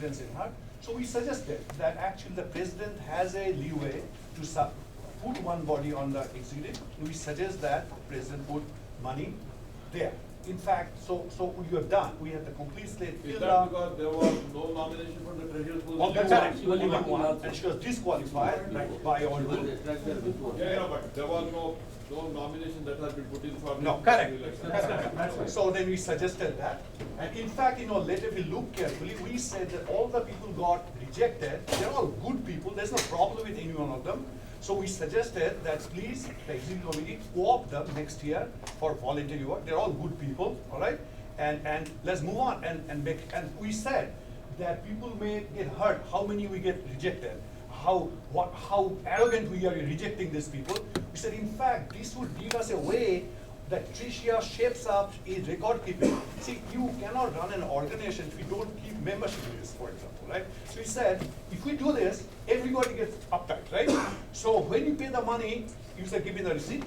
confidence in her. So we suggested that actually the president has a leeway to put one body on the executive. We suggest that the president put money there. In fact, so you have done. We have the complete slate Is filled that out. because there was no nomination for the treasurer's Only position? one, only one, and she was disqualified by all rule. Yeah, but there was no nomination that has been put in for. No, the correct. election. Correct. So then we suggested that. And in fact, later we looked carefully, we said that all the people got rejected. They're all good people. There's no problem with any one of them. So we suggested that please, the executive committee, co-opt them next year for voluntary work. They're all good people, all right? And let's move on and we said that people may get hurt, how many we get rejected, how arrogant we are in rejecting these people. We said, in fact, this would give us a way that Tricia shapes up is record keeping. See, you cannot run an organization if you don't keep membership lists, for example, right? So we said, if we do this, everybody gets uptight, right? So when you pay the money, you say, give me the receipt.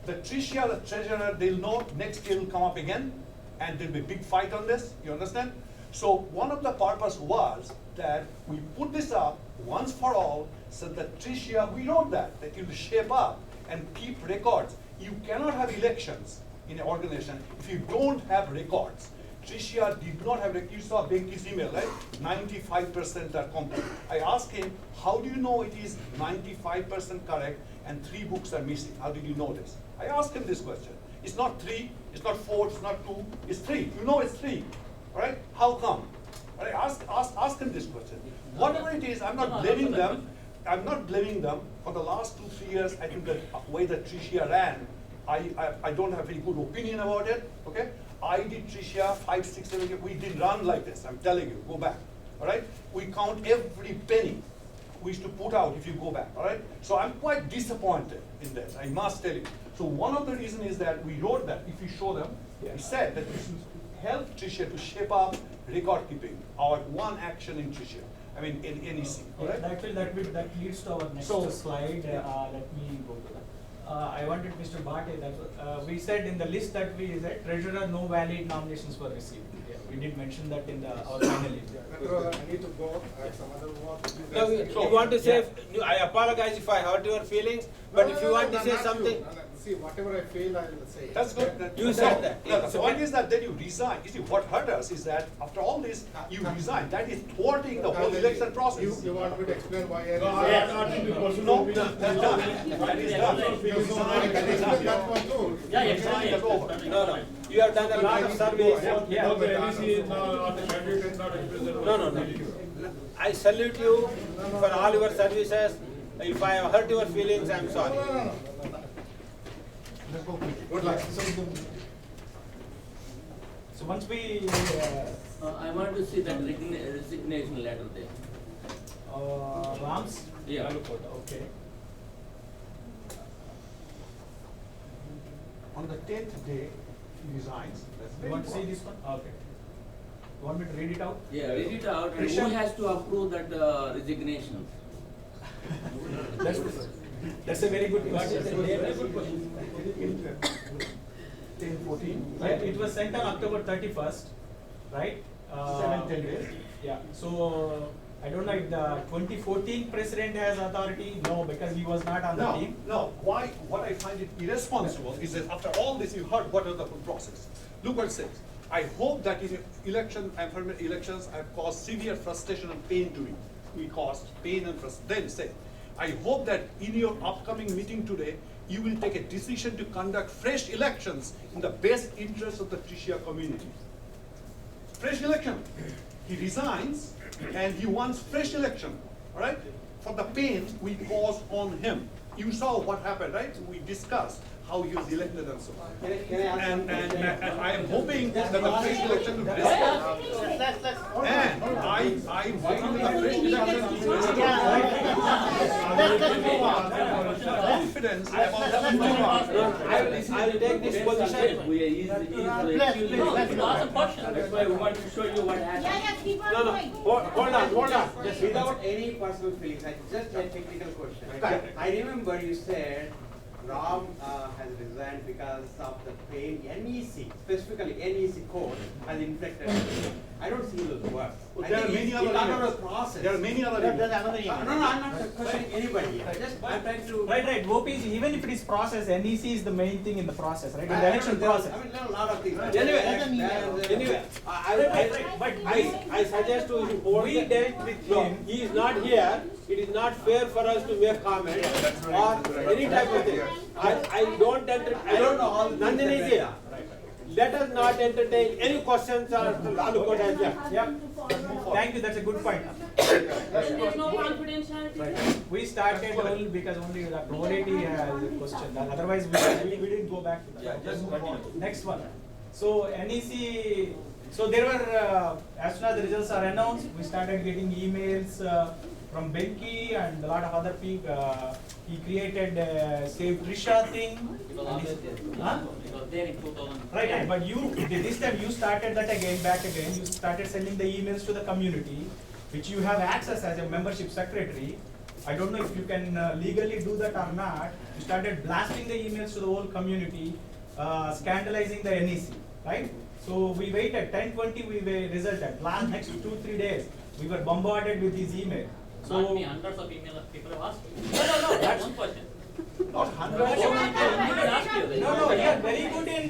The Tricia, the treasurer, they'll know next year will come up again, and there'll be a big fight on this, you understand? So one of the purpose was that we put this up once for all, so that Tricia, we wrote that it will shape up and keep records. You cannot have elections in an organization if you don't have records. Tricia did not have records. You saw Benki's email, right? 95% are complete. I asked him, how do you know it is 95% correct and 3 books are missing? How did you know this? I asked him this question. It's not 3, it's not 4, it's not 2, it's 3. You know it's 3, right? How come? Right? Ask him this question. Whatever it is, I'm not blaming them. I'm not blaming them. For the last 2-3 years, I think the way that Tricia ran, I don't have any good opinion about it, okay? I did Tricia 5, 6, 7 years. We didn't run like this, I'm telling you, go back, all right? We count every penny we used to put out if you go back, all right? So I'm quite disappointed in this, I must tell you. So one of the reasons is that we wrote that, if you show them, we said that we should help Tricia to shape up record keeping, our one action in Tricia. I mean, in NEC, correct? That leads to our next slide. Let me go to that. I wanted Mr. Bhate that we said in the list that we said treasurer no valid nominations were received. Yeah, we did mention that in our final list. I need to go. I have some other work. No, you want to say, I apologize if I hurt your feelings, but if you want to say something. See, whatever I feel, I will say. That's good. You said that. No, the point is that then you resign. You see, what hurt us is that after all this, you resign. That is thwarting the whole election process. You want me to explain why I No, resigned? I think the person No, will be that's done. That is done. You So I resign, can that is explain done. that one too. Resign is over. No. You have done a lot of service. Yeah, the NEC is not the candidate is not represented. No. I salute you for all your services. If I have hurt your feelings, I'm sorry. No. Good luck. So once we I want to see that resignation letter there. Rams. Yeah. Okay. On the 10th day, he resigns. That's You very want to see important. this one? Okay. You want me to read it out? Yeah, read it out, and who Rishabh? has to approve that resignation? That's a very good question. 10, 14. Yeah, it was sent on October 31st, right? 7-10 days. Yeah. So I don't know if the 2014 president has authority. No, because he was not on the team. No. Why? What I find it irresponsible is that after all this, you heard what is the process. Look what it says. I hope that in elections have caused severe frustration and pain to you. We caused pain and frustration. Then say, I hope that in your upcoming meeting today, you will take a decision to conduct fresh elections in the best interest of the Tricia community. Fresh election. He resigns and he wants fresh election, all right? For the pain we caused on him. You saw what happened, right? We discussed how he was elected and so on. And I am hoping that the fresh election will respond. And I'm hoping that the fresh election will confidence about the I will take this position. Let's ask a question. That's why we want to show you what happened. Hold on. Just without any personal feelings, just a technical question. I remember you said Ram has resigned because of the pain NEC, specifically NEC code, has inflicted. I don't see those words. I There are think many it's other part of emails. the process. There are many other There's emails. another email. No, I'm not questioning anybody. I'm trying to. Right, OPG, even if it is process, NEC is the main thing in the process, right, in the election process. I mean, there are a lot of things. Anyway, I suggest to you board. We dealt with No, him. he is not here. It is not fair for us to make comment or any type of thing. I don't I don't know all the things Nandini that ji, went let us not entertain any questions or Alukot has left. Yep, thank you, that's a good point. There's no confidentiality. We started only because only the quality has a question, otherwise we didn't go back to that. Just move on. Next one. So NEC, so there were, as soon as the results are announced, we started getting emails from Benki and a lot of other people. He created Save Trisha thing. Huh? Because there in 2000. Right, but this time you started that back again, you started sending the emails to the community, which you have access as a membership secretary. I don't know if you can legally do that or not. You started blasting the emails to the whole community, scandalizing the NEC, right? So we waited, 10:20 we were resulted. Last next 2-3 days, we were bombarded with these emails. Not me, hundreds of emails people have asked me. No, that's One question. Not hundreds People of ask you. no, you are very good in.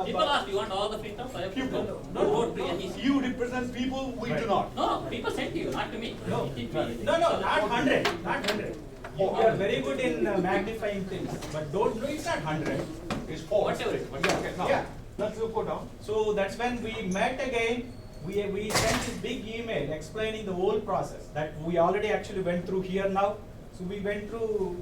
People ask, you want all the free stuff? I have People. Don't vote for NEC. You represent people, we do not. No, people sent to you, not to me. No, It is me. no, not 100, not 100. You are very good in magnifying things, but don't, no, it's not 100. It's false. Whatever it is, whatever. Okay, now, Yeah. let's go down. So that's when we met again, we sent this big email explaining the whole process that we already actually went through here now. So we went through,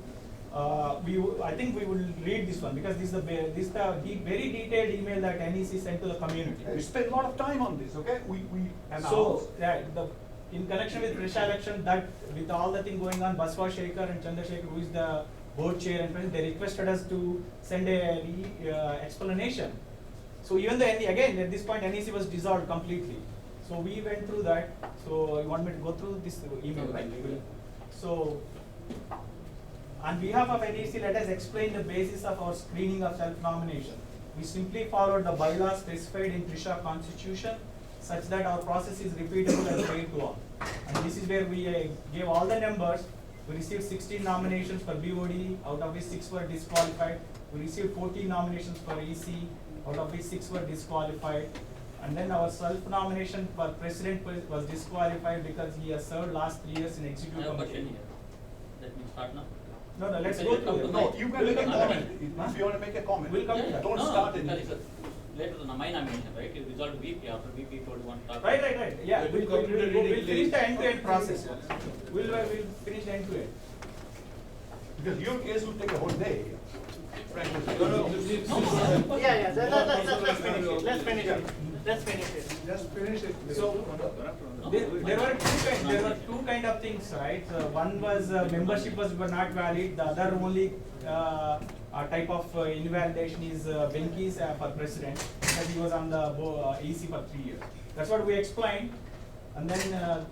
I think we will read this one because this is the very detailed email that NEC sent to the community. We spent a lot of time on this, okay? We announced. So, yeah, in connection with Trisha election, that with all the thing going on, Baswa Shekhar and Chandrasekhar, who is the board chair and president, they requested us to send a explanation. So even again, at this point, NEC was dissolved completely. So we went through that. So you want me to go through this email, right? So, on behalf of NEC, let us explain the basis of our screening of self-nomination. We simply followed the bylaws specified in Trisha Constitution such that our process is repeatable and fair to all. And this is where we gave all the numbers. We received 16 nominations for BOD, out of which 6 were disqualified. We received 14 nominations for EC, out of which 6 were disqualified. And then our self-nomination for president was disqualified because he has served last 3 years in I executive have a question committee. here. Let me start now. No, let's You go can come through to it. No, you can make a We'll comment. come If you want to make a comment. We'll come to that. Don't No, start because it. it's later than my nomination, right? You resolved VP, after VP told you want to talk. Right. Yeah, Let we'll me complete the reading, finish please. the end-to-end process. We'll finish the end-to-end. Because your case will take a whole day. Frankly. Let's finish it. Just finish it. So, there were two kind of things, right? One was membership were not valid. The other only type of invalidation is Benki's for president because he was on the EC for 3 years. That's what we explained. And then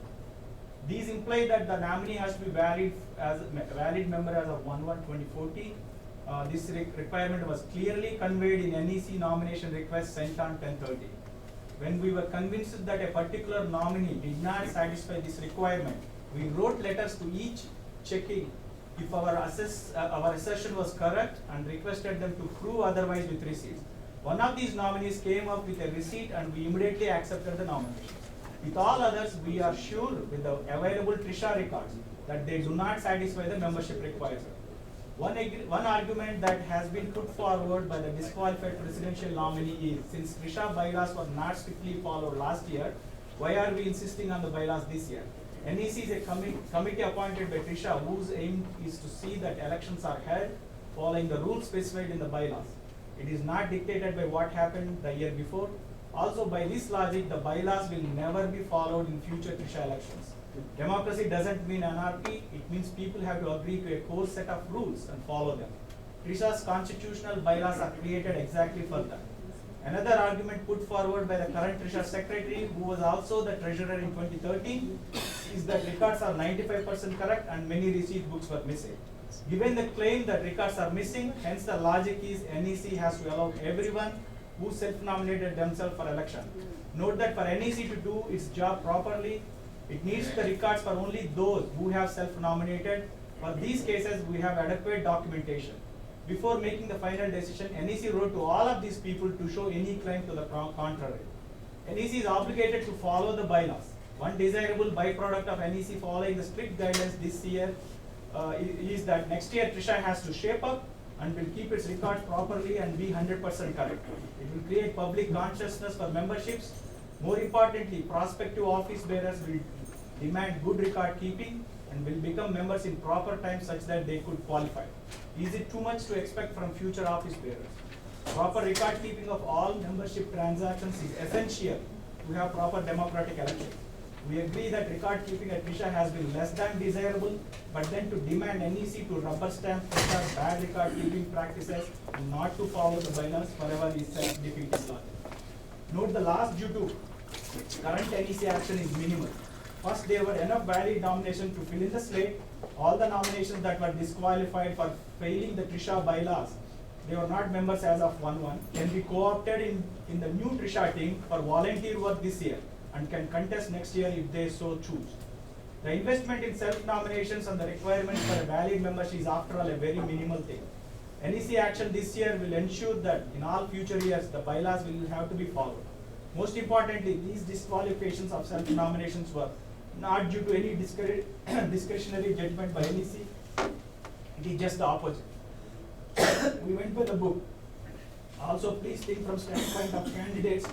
these imply that the nominee has to be valid member as of 1/1/2014. This requirement was clearly conveyed in NEC nomination request sent on 10/30. When we were convinced that a particular nominee did not satisfy this requirement, we wrote letters to each checking if our assertion was correct and requested them to prove otherwise with receipts. One of these nominees came up with a receipt and we immediately accepted the nomination. With all others, we are sure with the available Trisha records that they do not satisfy the membership requirement. One argument that has been put forward by the disqualified presidential nominee is, since Trisha bylaws were not strictly followed last year, why are we insisting on the bylaws this year? NEC is a committee appointed by Trisha whose aim is to see that elections are held following the rules specified in the bylaws. It is not dictated by what happened the year before. Also, by this logic, the bylaws will never be followed in future Trisha elections. Democracy doesn't mean anarchy, it means people have to agree to a core set of rules and follow them. Trisha's constitutional bylaws are created exactly for that. Another argument put forward by the current Trisha secretary, who was also the treasurer in 2013, is that records are 95% correct and many receipt books were missing. Given the claim that records are missing, hence the logic is NEC has to allow everyone who self-nominated themselves for election. Note that for NEC to do its job properly, it needs the records for only those who have self-nominated. For these cases, we have adequate documentation. Before making the final decision, NEC wrote to all of these people to show any claim to the contrary. NEC is obligated to follow the bylaws. One desirable byproduct of NEC following the strict guidelines this year is that next year Trisha has to shape up and will keep its records properly and be 100% correct. It will create public consciousness for memberships. More importantly, prospective office bearers will demand good record keeping and will become members in proper time such that they could qualify. Is it too much to expect from future office bearers? Proper record keeping of all membership transactions is essential to have proper democratic elections. We agree that record keeping at Trisha has been less than desirable, but then to demand NEC to rubber stamp Trisha's bad record keeping practices and not to follow the bylaws forever is self-defeating logic. Note the loss due to current NEC action is minimal. First, there were enough valid nominations to fill in the slate. All the nominations that were disqualified for failing the Trisha bylaws, they were not members as of 1/1, can be co-opted in the new Trisha team for volunteer work this year and can contest next year if they so choose. The investment in self-nominations and the requirement for a valid membership is after all a very minimal thing. NEC action this year will ensure that in all future years the bylaws will have to be followed. Most importantly, these disqualifications of self-nominations were not due to any discretionary judgment by NEC. It is just the opposite. We went by the book. Also, please think from standpoint of candidates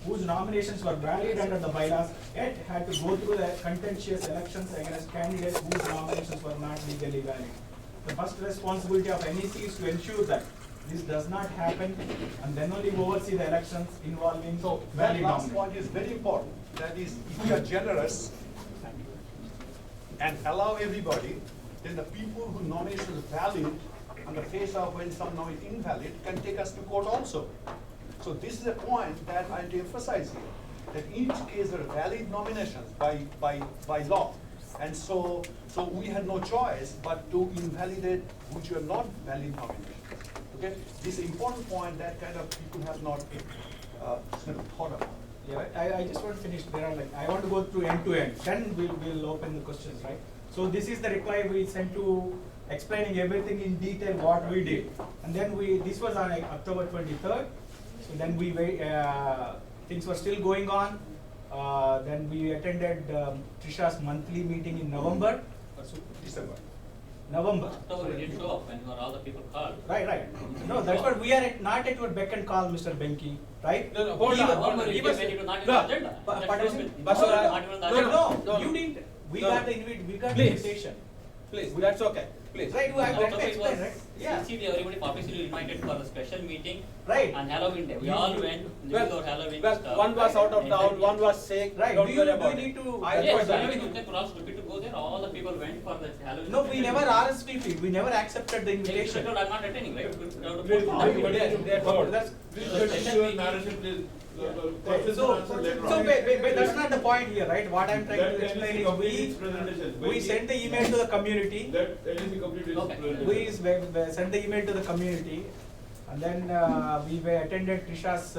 whose nominations were valid under the bylaws, yet had to go through the contentious elections against candidates whose nominations were not legally valid. The first responsibility of NEC is to ensure that this does not happen and then only oversee the elections involving So that valid last nominations. point is very important. That is, if we are generous and allow everybody, then the people who nomination is valid on the face of when some nomination is invalid can take us to court also. So this is a point that I want to emphasize here, that in each case there are valid nominations by law. And so we had no choice but to invalidate which were not valid nominations. Okay, this is an important point that kind of people have not thought about. Yeah, I just want to finish. There are like, I want to go through end to end. Then we'll open the questions, right? So this is the reply we sent to explaining everything in detail what we did. And then this was on like October 23rd. So then things were still going on. Then we attended Trisha's monthly meeting in November. December. November. October, we didn't show up when all the people called. Right. No, that's what we are not at your beck and call, Mr. Benki, right? No, hold We on, were- hold on. When He was- it was not in no, the agenda. but- That but shows is it- it- but sir, not even the no, agenda. No, no. you didn't. We No. got the we got the Please. invitation. Please, that's okay, please. Right, let me October it explain, was right? Yeah. CCD, everybody publicly invited for a special meeting Right. on Halloween day. We all went, without Halloween Well, stuff. one was out of And town, then- one was sick, Right, don't do worry you about need it. to? I Yes, was there. everybody took cross stupid to go there. All the people went for the Halloween. No, we never RSVP'd, we never accepted the They invitation. told, I'm not attending, right? We have to Please, post everybody that. has to They're told. That's, Please The continue special your meeting- narration, please. right, Questions so, and answers later on. wait, that's not the point here, right? What I'm trying Let to explain NEC is complete its presentation. we sent the email to the community. Let NEC complete its Okay. presentation. We sent the email to the community, and then we attended Trisha's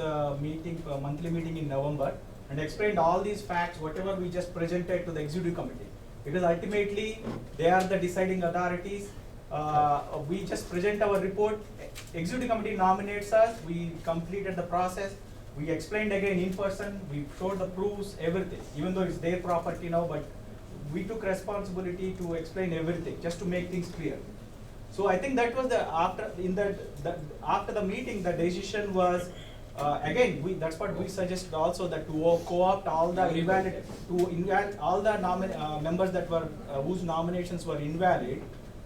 monthly meeting in November, and explained all these facts, whatever we just presented to the executive committee. Because ultimately, they are the deciding authorities. We just present our report, executive committee nominates us, we completed the process, we explained again in person, we showed the proofs, everything, even though it's their property now, but we took responsibility to explain everything, just to make things clear. So I think that was after the meeting, the decision was, again, that's what we suggested also, that to co-opt all the all the members that were, whose nominations were invalid.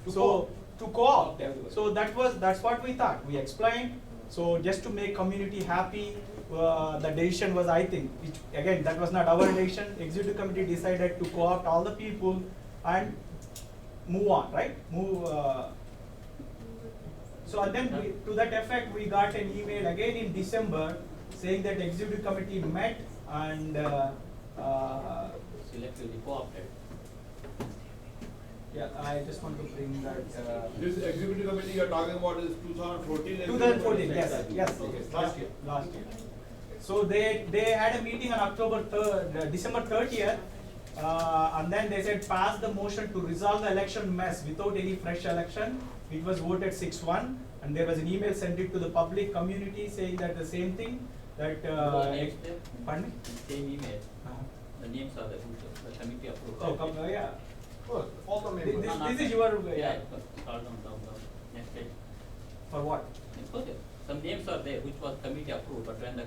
So, to co-opt, so that's what we thought, we explained, so just to make community happy, the decision was, I think, which, again, that was not our decision, executive committee decided to co-opt all the people and move on, right? So and then to that effect, we got an email again in December saying that executive committee met and Selectively co-opted. yeah, I just want to bring that. This executive committee you are talking about is 2014? 2014, yes, Okay, yes, okay, last year. So they had a meeting on December 30th, and then they said pass the motion to resolve the election mess without any fresh election. It was voted 6-1, and there was an email sent it to the public community saying that the same thing, that Those names there? pardon me? Same email, Uh-huh. the names are the committee approved. Yeah. Good, all the members. This is your Yeah, scroll down, next page. for what? It's okay. Some names are there which was committee approved, but when the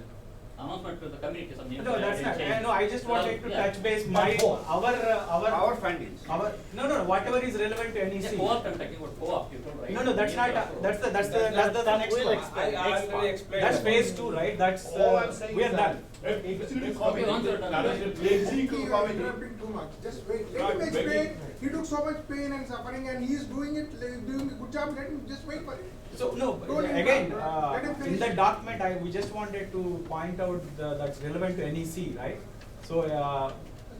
announcement to the community, some names. No, are that's not. changed. No, I just wanted to Yeah. touch base But what? our findings. no, whatever is relevant to Yeah, NEC. co-op, I'm talking about co-op, you told, right? No, that's not. Names are That's the next We'll one. explain. I already explained. That's phase 2, right? That's All I'm saying we is are that done. executive Okay, once committee, you're done, executive You are committee. interrupting too much, just wait, Right, let him explain, begging. he took so much pain and suffering and he is doing it, doing a good job, let him, just wait for it. So no, Don't again, interrupt. Let him in finish. the document, we just wanted to point out that's relevant to NEC, right? So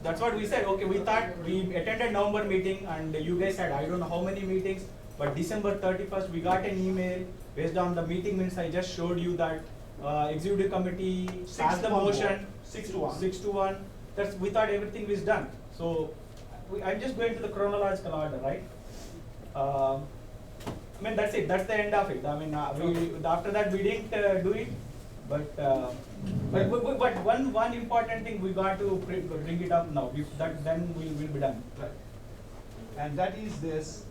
that's what we said. Okay, we thought we attended November meeting, and you guys had I don't know how many meetings, but December 31st we got an email based on the meeting minutes. I just showed you that executive committee passed the 6-1 motion. vote. 6-1. 6-1. That's we thought everything was done. So I'm just going to the chronological order, right? I mean, that's it. That's the end of it. I mean, after that we didn't do it, but one important thing we got to bring it up now. If that, then we will be done. Right. And that is this.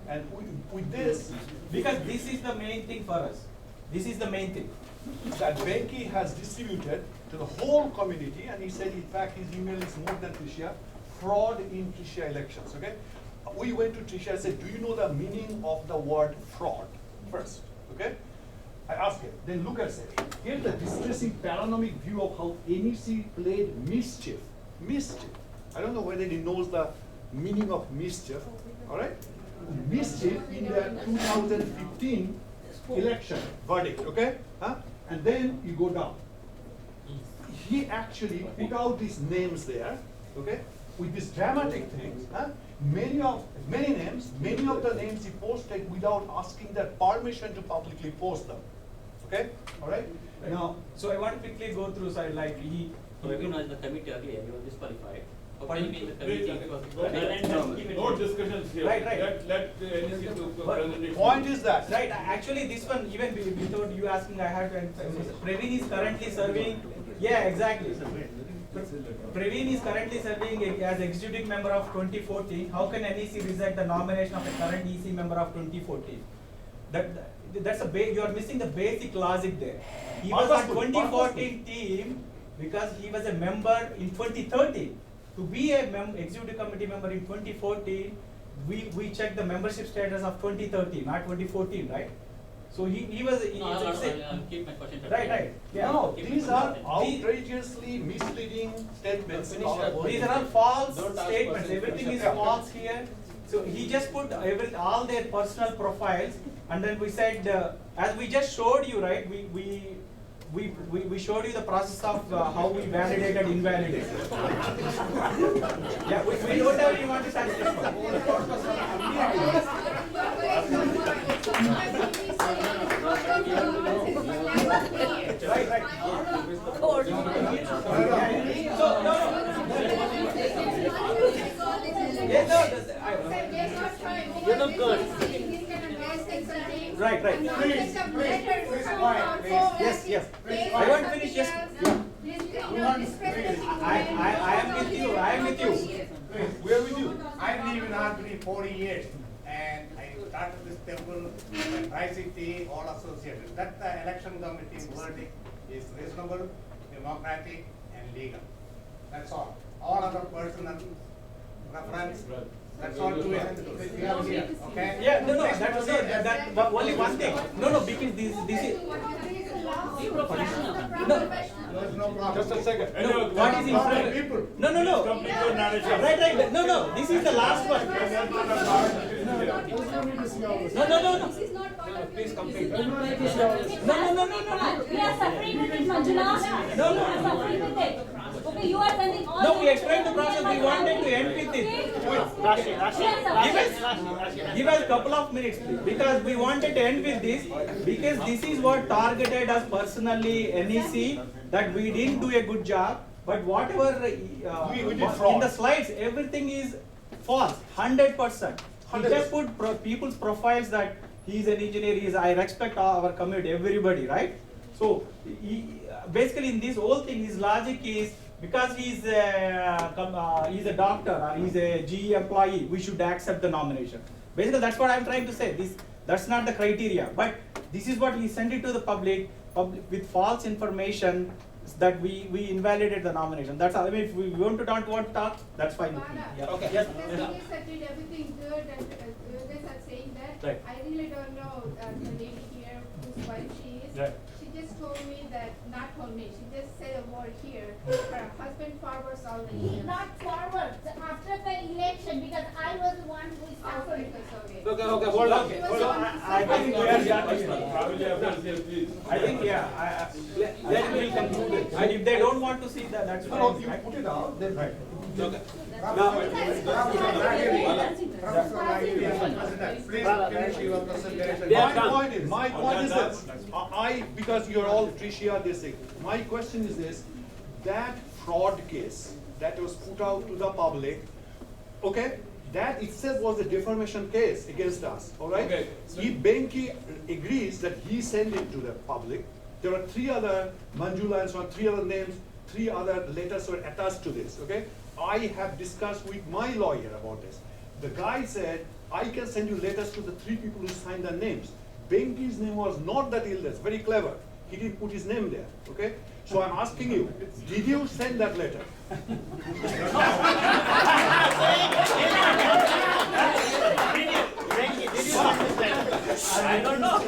And with this, Because this is the main thing for us. This is the main thing. that Venki has distributed to the whole community, and he said, in fact, his email is more than Tricia, fraud in Tricia elections, okay? We went to Tricia and said, do you know the meaning of the word fraud first, okay? I asked him, then Lucas said, here's the distressing panoramic view of how NEC played mischief. Mischief. I don't know whether he knows the meaning of mischief, all right? Mischief in the 2015 election verdict, okay? Huh? And then you go down. He actually put out these names there, okay? With these dramatic things, huh? Many of the names he posted without asking their permission to publicly post them. Okay? Alright? Now, So I want to quickly go through, so like he. So recognize the committee again, you are disqualified. How Pardon can me? you be in the committee because? No discussions here. Right, right. Let NEC do But presentation. point is that. Right, actually this one, even without you asking, I had to emphasize. Praveen is currently serving, yeah, exactly. Praveen is currently serving as executive member of 2014. How can NEC reject the nomination of a current EC member of 2014? That's you are missing the basic logic there. He was on Purposeful, 2014 team because he was a member in 2013. To be a executive committee member in 2014, we checked the membership status of 2013, not 2014, right? So he was. No, I'll keep my question. to- Right, yeah. No, Keep these it are consistent. outrageously misleading statements. Finish your These are all false Don't ask statements. questions. Everything is Yeah. false here. So he just put all their personal profiles, and then we said, as we just showed you, right? We showed you the process of how we validated, invalidated. Yeah, we don't have you want to touch this one. Right. So no. Yes, no. You look good. Right. Yes. I want to finish. Yes. I am with you. We are with you. I live in Albany 40 years, and I started this temple, Tri-City, all associated. That the election committee verdict is reasonable, democratic, and legal. That's all. All other personal reference, that's all to it. We are here, okay? Yeah, no, that only one thing. No, because this is. There's no problem. Just a second. No, what is in front? People. No. Right. No. This is the last one. No. This is not part of Please complete. No. No. We are suffering with it, Manjula. No. We are suffering with it. No, you are sending all. No, we explained the process. We wanted to end with it. Give us a couple of minutes, please, because we wanted to end with this, because this is what targeted us personally, NEC, that we didn't do a good job, but whatever, We did in fraud. the slides, everything is false, 100%. He just put people's profiles that he's an engineer, I respect our community, everybody, right? So, basically in this whole thing, his logic is, because he's a doctor or he's a GE employee, we should accept the nomination. Basically, that's what I'm trying to say. That's not the criteria. But this is what he sent it to the public with false information that we invalidated the nomination. That's all. I mean, if we don't want to talk, that's fine with me. Yeah. Okay. Yes. The thing is that did everything good and you guys are saying that. Right. I really don't know the lady here whose wife she is. Right. She just told me that, not told me, she just said a word here. Her husband forwards all the He emails. not forward, after the election, because I was the one who Oh, started. okay. Okay, hold on. Hold on. I think we are done. Family affairs here, please. I think, yeah, then we'll conclude it. And if they don't want to see that, that's No, fine. you right? put it out, then. Right. Okay. Professor Raghavi, President, please finish your presentation. My point is this, because you're all Tricia, this thing, my question is this, that fraud case that was put out to the public, okay, that itself was a defamation case against us, all right? Okay. If Benki agrees that he sent it to the public, there are 3 other, Manjula and so on, 3 other names, 3 other letters were attached to this, okay? I have discussed with my lawyer about this. The guy said, I can send you letters to the 3 people who signed their names. Benki's name was not that illness, very clever. He didn't put his name there, okay? So I'm asking you, did you send that letter? I don't know.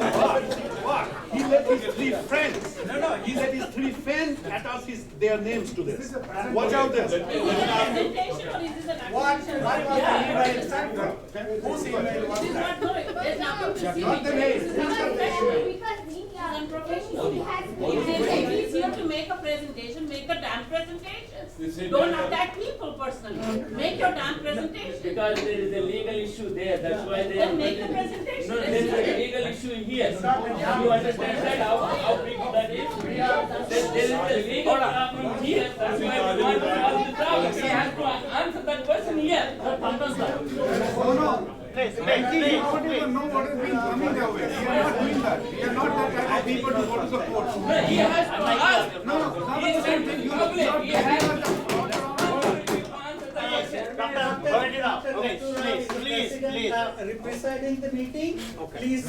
What? He let his 3 friends. No, He let his 3 friends attach their names to this. Watch out there. What was the email sent from? Whose email was that? Not the name. Because he has. He's here to make a presentation, make the damn presentations. You see, Don't that- attack people personally. Make your damn presentation. Because there is a legal issue there, that's why they. Then make the presentation. No, there is a legal issue here. You understand that, how big that is? There is a legal problem here, that's why we want to solve the problem. We have to answer that question here, not Pandal sir. Oh, no. Benki, you don't even know what has been coming their way. We are not doing that. We are not that type of people to go to the court. No, he has to ask. No, no, not He the same said thing. You public, are he has to not. answer the question. Please. Representing the meeting, please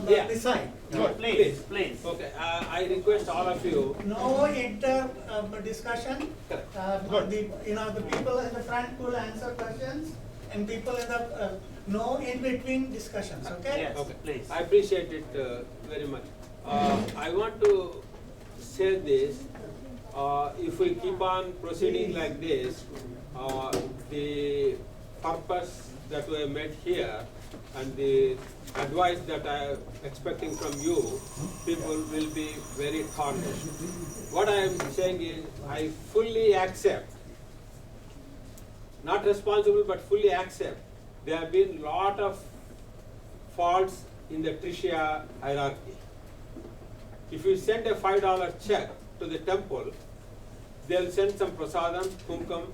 Yeah. decide. Please. Okay, I request all of you, No discussion. Correct. The people in the front will answer questions and people in the, no in between discussions, okay? okay, I appreciate it very much. I want to say this, if we keep on proceeding like this, the purpose that we have met here and the advice that I am expecting from you, people will be very tarnished. What I am saying is, I fully accept, not responsible but fully accept, there have been lot of faults in the Tricia hierarchy. If you send a $5 check to the temple, they'll send some prasadam, kumkum,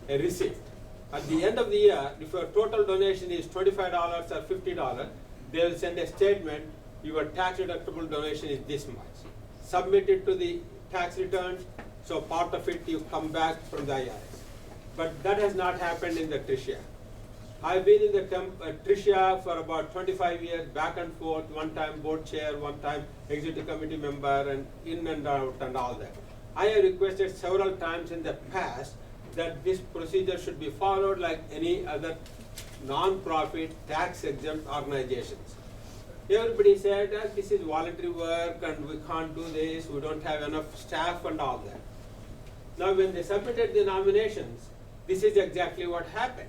a receipt. At the end of the year, if your total donation is $25 or $50, they'll send a statement, your tax deductible donation is this much. Submit it to the tax returns, so part of it you come back from the IRS. But that has not happened in the Tricia. I've been in the Tricia for about 25 years, back and forth, one time board chair, one time executive committee member, and in and out and all that. I have requested several times in the past that this procedure should be followed like any other non-profit tax exempt organizations. Everybody said that this is voluntary work and we can't do this, we don't have enough staff and all that. Now when they submitted the nominations, this is exactly what happened.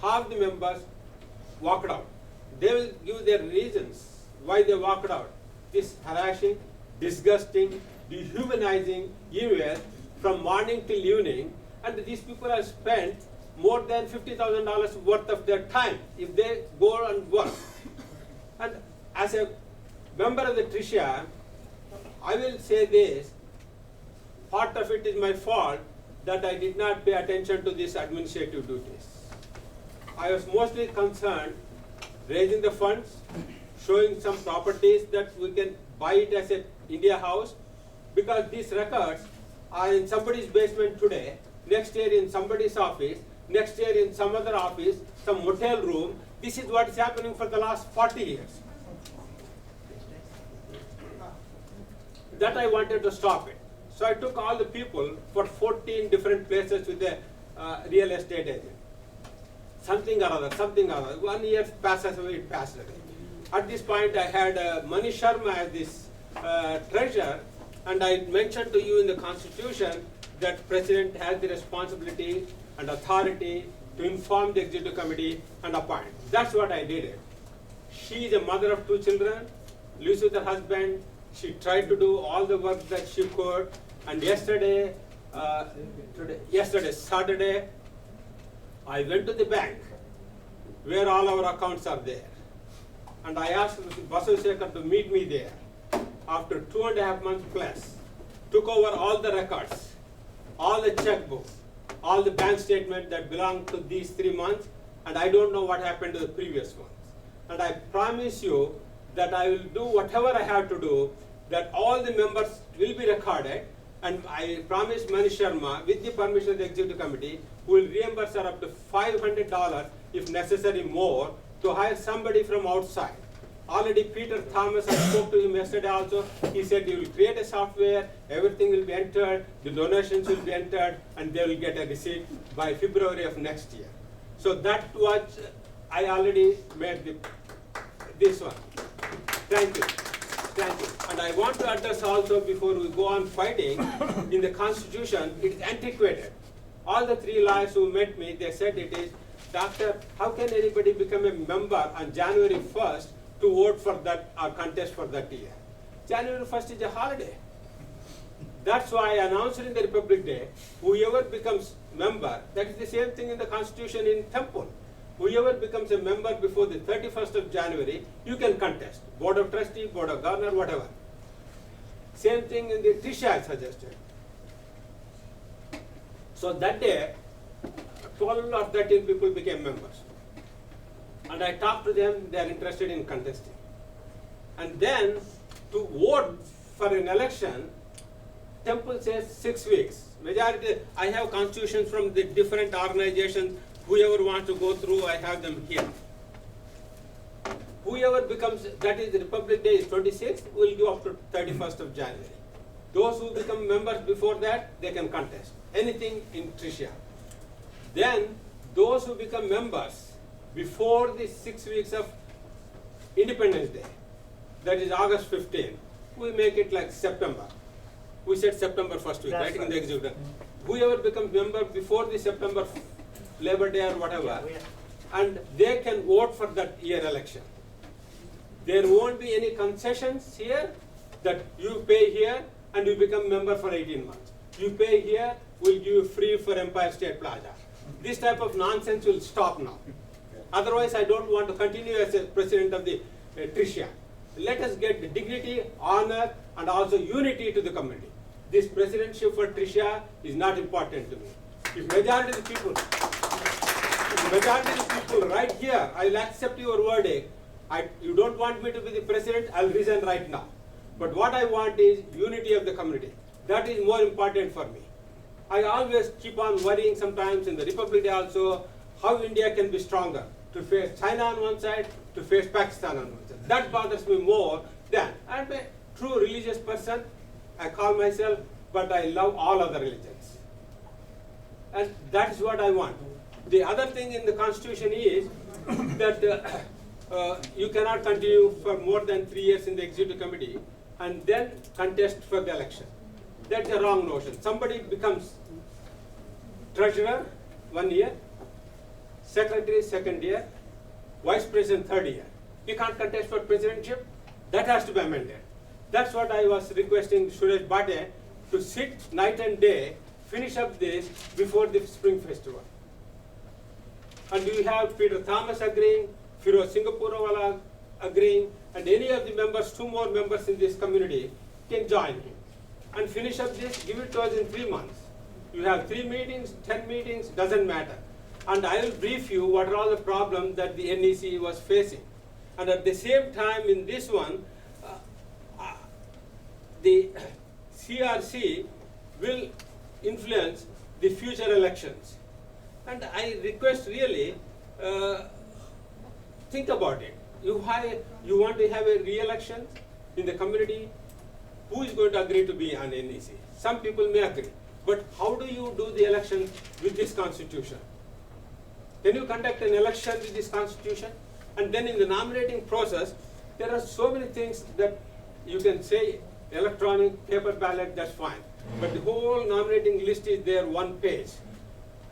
Half the members walked out. They will give their reasons why they walked out. This harassing, disgusting, dehumanizing email from morning till evening, And these people have spent more than $50,000 worth of their time if they go and work. And as a member of the Tricia, I will say this, part of it is my fault that I did not pay attention to these administrative duties. I was mostly concerned raising the funds, showing some properties that we can buy it as an India house, because these records are in somebody's basement today, next year in somebody's office, next year in some other office, some hotel room. This is what is happening for the last 40 years. That I wanted to stop it. So I took all the people for 14 different places with a real estate agent. Something or other, something or other. 1 year passes away, it passes away. At this point, I had Manish Sharma as this treasurer, and I mentioned to you in the Constitution that President has the responsibility and authority to inform the Executive Committee and appoint. That's what I did. She is a mother of 2 children, lives with her husband. She tried to do all the work that she could, and yesterday, Saturday, I went to the bank where all our accounts are there. And I asked Basu Shekhar to meet me there. After 2.5 months plus, took over all the records, all the checkbooks, all the bank statements that belong to these 3 months, and I don't know what happened to the previous ones. And I promise you that I will do whatever I have to do, that all the members will be recorded, and I promise Manish Sharma, with the permission of the Executive Committee, who will reimburse her up to $500, if necessary more, to hire somebody from outside. Already Peter Thomas, I spoke to him yesterday also, he said he will create a software, everything will be entered, the donations will be entered, and they will get a receipt by February of next year. So that was, I already made this one. Thank you. Thank you. And I want to address also, before we go on fighting, in the Constitution, it is antiquated. All the 3 lawyers who met me, they said it is, Doctor, how can anybody become a member on January 1st to vote for that or contest for that year? January 1st is a holiday. That's why I announced in the Republic Day, whoever becomes member, that is the same thing in the Constitution in Temple. Whoever becomes a member before the 31st of January, you can contest. Board of Trustee, Board of Governor, whatever. Same thing in the Tricia I suggested. So that day, 12 or 13 people became members. And I talked to them, they are interested in contesting. And then, to vote for an election, Temple says 6 weeks. Majority, I have constitutions from the different organizations. Whoever wants to go through, I have them here. Whoever becomes, that is the Republic Day is 26th, will go up to 31st of January. Those who become members before that, they can contest. Anything in Tricia. Then, those who become members before the 6 weeks of Independence Day, that is August 15, we make it like September. We said September 1st week, right, in the executive. Whoever becomes member before the September Labor Day or whatever, and they can vote for that year election. There won't be any concessions here that you pay here and you become member for 18 months. You pay here, we'll give you free for Empire State Plaza. This type of nonsense will stop now. Otherwise, I don't want to continue as a president of the Tricia. Let us get the dignity, honor, and also unity to the community. This presidentship for Tricia is not important to me. If majority of the people right here, I'll accept your verdict. You don't want me to be the president, I'll resign right now. But what I want is unity of the community. That is more important for me. I always keep on worrying sometimes in the Republic Day also, how India can be stronger to face China on one side, to face Pakistan on one side. That bothers me more than, I'm a true religious person, I call myself, but I love all other religions. And that is what I want. The other thing in the Constitution is that you cannot continue for more than 3 years in the Executive Committee and then contest for the election. That's a wrong notion. Somebody becomes treasurer 1 year, secretary 2nd year, vice president 3rd year. You can't contest for presidentship. That has to be amended. That's what I was requesting Suresh Bhate to sit night and day finish up this before the Spring Festival. And you have Peter Thomas agreeing, Firoz Singapurwala agreeing, and any of the members, 2 more members in this community can join him. And finish up this, give it to us in 3 months. You have 3 meetings, 10 meetings, doesn't matter. And I will brief you what are all the problems that the NEC was facing. And at the same time in this one, the CRC will influence the future elections. And I request really, think about it. You want to have a re-election in the community? Who is going to agree to be on NEC? Some people may agree. But how do you do the election with this constitution? Can you conduct an election with this constitution? And then in the nominating process, there are so many things that you can say electronic, paper ballot, that's fine. But the whole nominating list is there, 1 page.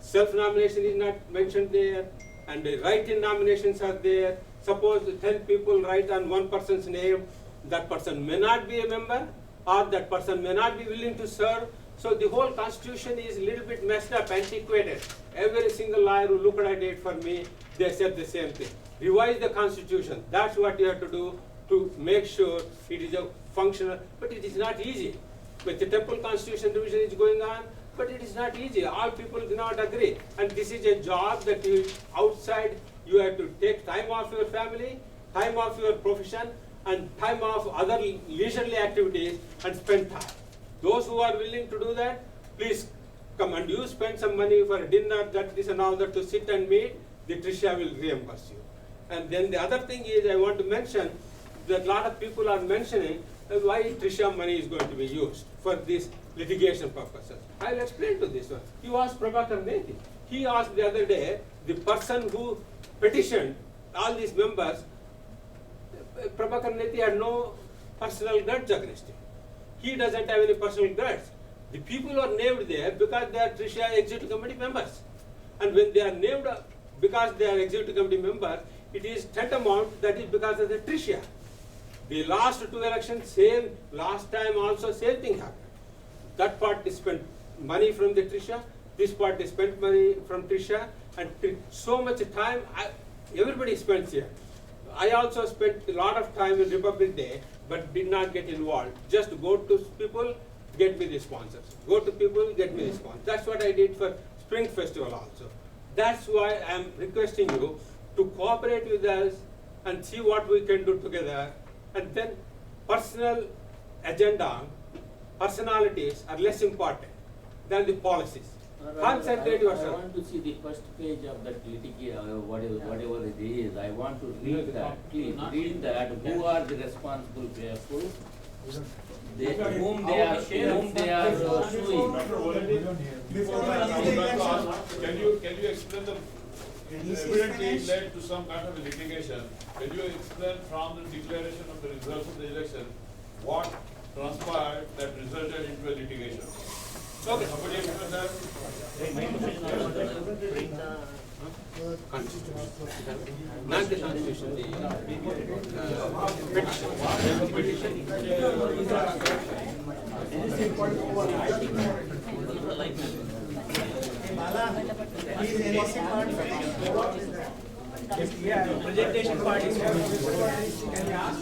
Self-nomination is not mentioned there, and the write-in nominations are there. Suppose 10 people write on one person's name, that person may not be a member, or that person may not be willing to serve. So the whole constitution is a little bit messed up, antiquated. Every single lawyer who looked at it for me, they said the same thing. Revise the constitution. That's what you have to do to make sure it is a functional, but it is not easy. But the temple constitution revision is going on, but it is not easy. All people do not agree. And this is a job that you, outside, you have to take time off your family, time off your profession, and time off other leisurely activities and spend time. Those who are willing to do that, please come, and you spend some money for dinner, that, this and all that to sit and meet, the Tricia will reimburse you. And then the other thing is, I want to mention that a lot of people are mentioning why Tricia money is going to be used for these litigation purposes. I will explain to this one. You asked Prabhakar Neti. He asked the other day, the person who petitioned all these members, Prabhakar Neti had no personal grudge against him. He doesn't have any personal grudge. The people are named there because they are Tricia Executive Committee members. And when they are named because they are Executive Committee members, it is tantamount that is because of the Tricia. The last 2 elections, same, last time also same thing happened. That party spent money from the Tricia, this party spent money from Tricia, and so much time, everybody spends here. I also spent a lot of time in Republic Day, but did not get involved. Just go to people, get me the sponsors. Go to people, get me the sponsors. That's what I did for Spring Festival also. That's why I'm requesting you to cooperate with us and see what we can do together. And then personal agenda, personalities are less important than the policies. Concentrate I yourself. want to see the first page of that litigation, whatever it is. I want to read that. Please read that. Who are the responsible people? Whom they are suing. Can you explain the evidently it led to some kind of a litigation? Can you explain from the declaration of the results of the election what transpired that resulted into a litigation? Okay. Somebody explain that? Not the constitution, the petition. Bala, please NEC part. Yeah, presentation part is can you ask?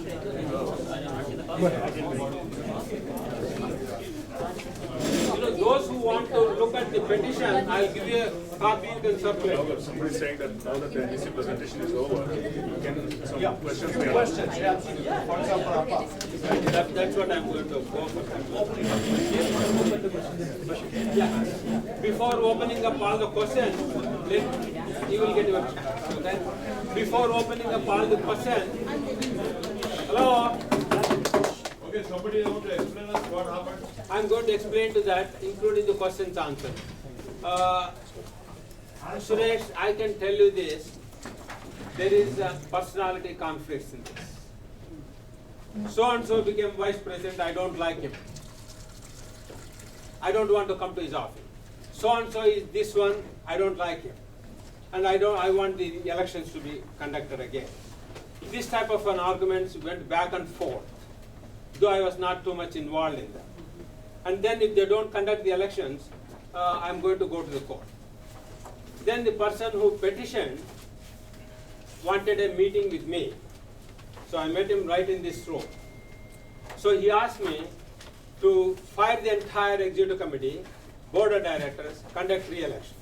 You know, those who want to look at the petition, I'll give you a copy, you can circulate. Somebody is saying that now that the NEC presentation is over, can some questions be asked? Questions, yeah. For example, Appa. That's what I'm going to go for. Yeah. Before opening up all the questions, you will get your chance, okay? Before opening up all the questions, hello? Okay, somebody want to explain us what happened? I'm going to explain to that, including the questions answered. Suresh, I can tell you this, there is a personality conflicts in this. So-and-so became vice president, I don't like him. I don't want to come to his office. So-and-so is this one, I don't like him. And I want the elections to be conducted again. This type of an arguments went back and forth, though I was not too much involved in that. And then if they don't conduct the elections, I'm going to go to the court. Then the person who petitioned wanted a meeting with me. So I met him right in this room. So he asked me to fire the entire executive committee, board of directors, conduct re-elections.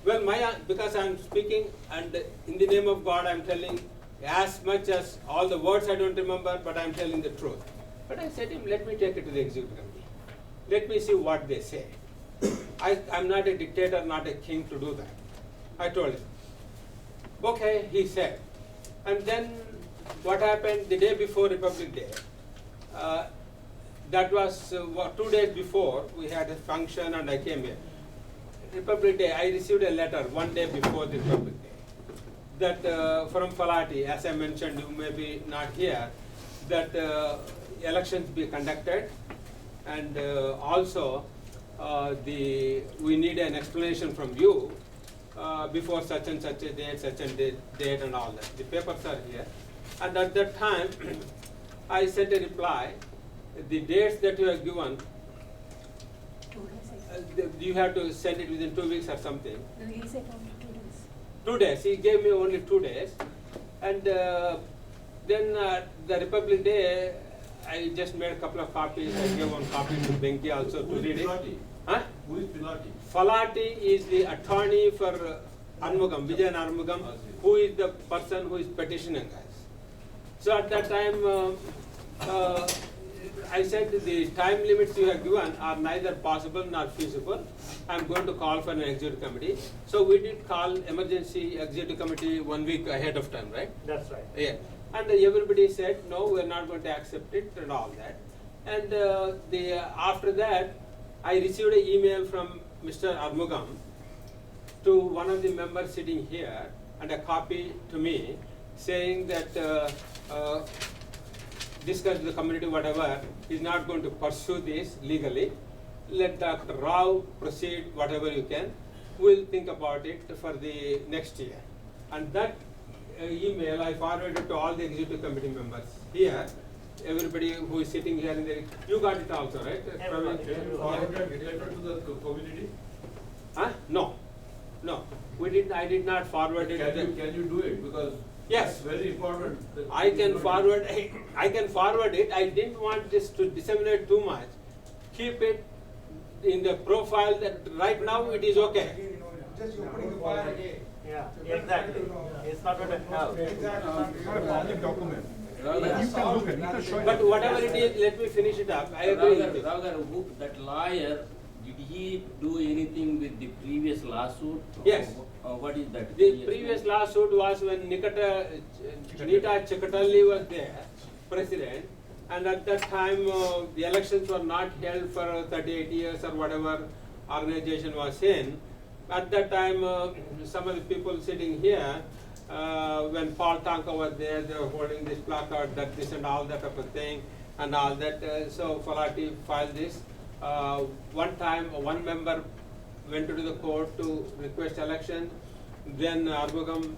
Well, because I'm speaking and in the name of God, I'm telling as much as all the words I don't remember, but I'm telling the truth. But I said to him, let me take it to the executive committee. Let me see what they say. I'm not a dictator, not a king to do that. I told him. Okay, he said. And then what happened the day before Republic Day? That was 2 days before we had a function and I came here. Republic Day, I received a letter 1 day before the Republic Day that from Falati, as I mentioned, you may be not here, that elections be conducted and also we need an explanation from you before such and such a date, such and date and all that. The papers are here. And at that time, I sent a reply. The dates that you have given, you have to send it within 2 weeks or something. 2 days. He gave me only 2 days. And then the Republic Day, I just made a couple of copies. I gave one copy to Benki also to read it. Huh? Who is Pilati? Falati is the attorney for Armugam, Vijayan Armugam, who is the person who is petitioning us. So at that time, I said the time limits you have given are neither possible nor feasible. I'm going to call for an executive committee. So we did call emergency executive committee 1 week ahead of time, right? That's right. Yeah. And everybody said, no, we're not going to accept it and all that. And after that, I received an email from Mr. Armugam to one of the members sitting here and a copy to me saying that discuss the community, whatever, is not going to pursue this legally. Let Dr. Rao proceed whatever you can. We'll think about it for the next year. And that email I forwarded to all the executive committee members here. Everybody who is sitting here in the, you got it also, right? Everybody. Can you forward that letter to the community? Huh? No. I did not forward it. Can you do it? Because Yes. it's very important. that I you can not- forward it. I didn't want this to disseminate too much. Keep it in the profile that right now it is okay. Just opening the file again. Yeah, exactly. It's not going to help. It's not a public document. Rao You garu, can look at it, you can show it. But whatever it is, let me finish it up. I agree with it. Rao garu, that lawyer, did he do anything with the previous lawsuit? Yes. What is that? The previous lawsuit was when Nita Chikatalli was there, president, and at that time the elections were not held for 38 years or whatever organization was in. At that time, some of the people sitting here, when Paul Tanka was there, they were holding this placard, that this and all that type of thing, and all that. So Falati filed this. One time, one member went to the court to request election. Then Armugam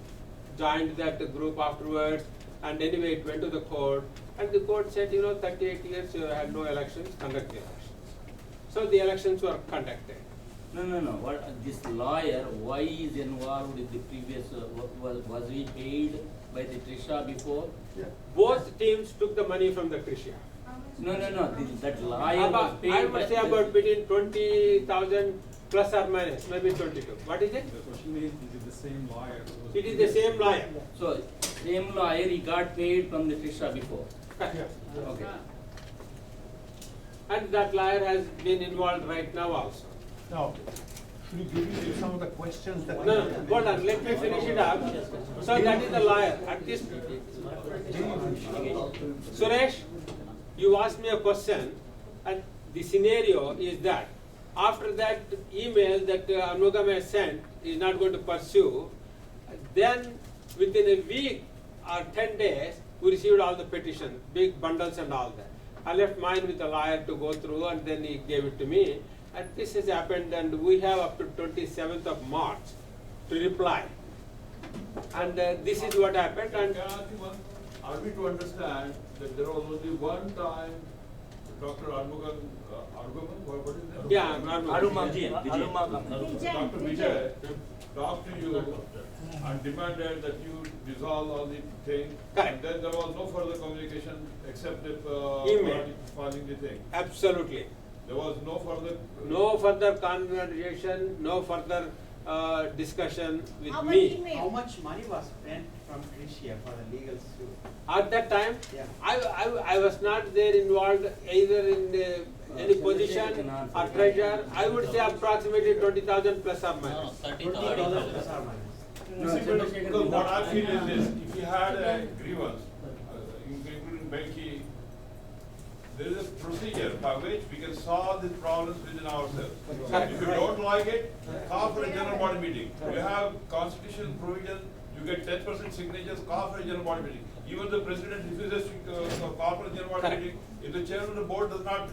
joined that group afterwards. And anyway, it went to the court. And the court said, 38 years you had no elections, conduct the elections. So the elections were conducted. No. What this lawyer? Why is involved with the previous? Was he paid by the Trisha before? Both teams took the money from the Tricia. No. That lawyer was paid. I would say about between 20,000 plus or minus, maybe 22. What is it? The question is it the same lawyer? who was It is the same lawyer. So same lawyer, he got paid from the Trisha before. Correct. Okay. And that lawyer has been involved right now also. Now, should we give you some of the questions that? No, hold on, let me finish it up. So that is the lawyer. At this, Suresh, you asked me a question, and the scenario is that after that email that Armugam has sent is not going to pursue, then within a week or 10 days, we received all the petitions, big bundles and all that. I left mine with the lawyer to go through, and then he gave it to me. And this has happened, and we have up to 27th of March to reply. And this is what happened. And Can I ask you one? Are we to understand that there was only one time Dr. Armugan, what is that? Yeah, Arumugam. Dr. Vijay talked to you and demanded that you resolve all the thing. Correct. And then there was no further communication except the Email. filing the thing. Absolutely. There was no further. No further conversation, no further discussion with Our me. email. How much money was spent from Tricia for the legal suit? At that time, Yeah. I was not there involved either in any position or treasure. I would say approximately 20,000 plus or minus. $20 plus or minus. Because what I feel is this, if you had a grievance, including Becky, there is a procedure by which we can solve these problems within ourselves. If you don't like it, call for a general body meeting. You have constitutional provision, you get 10% signatures, call for a general body meeting. Even the president refuses to call for a general body meeting. If the chairman of the board does not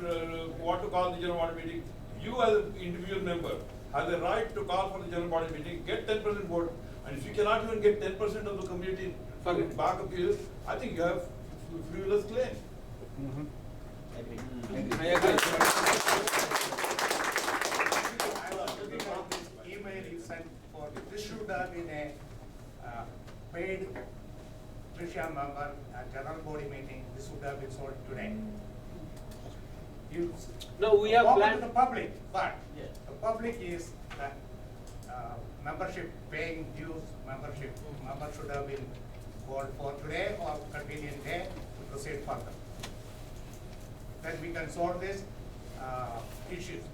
want to call the general body meeting, you as an individual member have the right to call for the general body meeting, get 10% vote. And if you cannot even get 10% of the community to back up you, I think you have frivolous claim. I agree. I was looking at this email you sent for, this should have been a paid Tricia member, a general body meeting, this would have been sold today. You No, we have open planned. to the public, but the public is that membership, paying dues, membership should have been called for today or convenient day to proceed further. Then we can solve this issues.